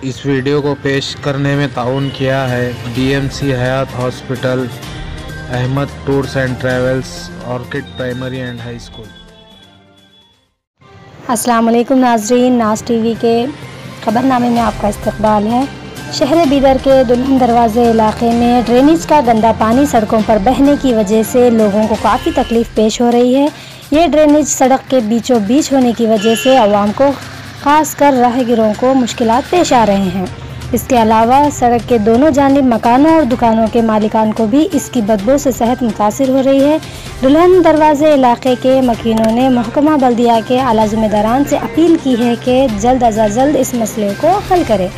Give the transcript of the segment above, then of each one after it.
इस वीडियो को पेश करने में ताउन किया है DMC Hayat hospital, Ahmed tours and travels, orchid primary and high school. अस्सलाम वालेकुम नाज़रीन, नाज टीवी के ख़बरनामे में आपका इस्तकबाल है। शहर बीदर के दुल्हन दरवाज़े इलाके में ड्रेनेज का गंदा पानी सड़कों पर बहने की वजह से लोगों को काफ़ी तकलीफ़ पेश हो रही है। ये ड्रेनेज सड़क के बीचों बीच होने की वजह से आवाम को, ख़ास कर राहगीरों को मुश्किलात पेश आ रहे हैं। इसके अलावा सड़क के दोनों जानिब मकानों और दुकानों के मालिकान को भी इसकी बदबू से सेहत मुतासिर हो रही है। दुल्हन दरवाजे इलाके के मकीनों ने महकमा बल्दिया के आला ज़िम्मेदारान से अपील की है कि जल्द अज जल्द इस मसले को हल करें।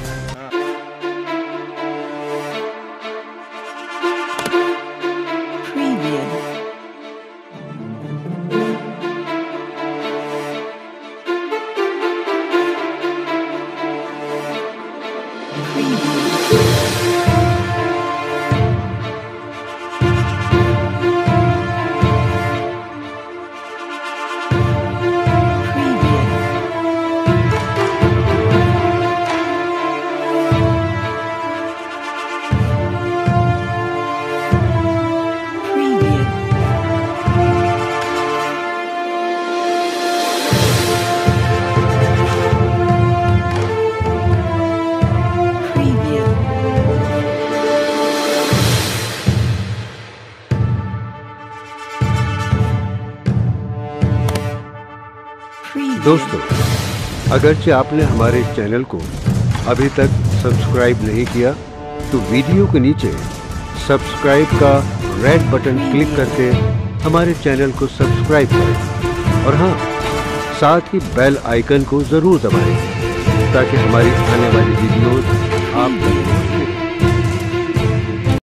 दोस्तों, अगरचे आपने हमारे चैनल को अभी तक सब्सक्राइब नहीं किया तो वीडियो के नीचे सब्सक्राइब का रेड बटन क्लिक करके हमारे चैनल को सब्सक्राइब करें और हाँ, साथ ही बेल आइकन को ज़रूर दबाएं ताकि हमारी आने वाली वीडियोस आप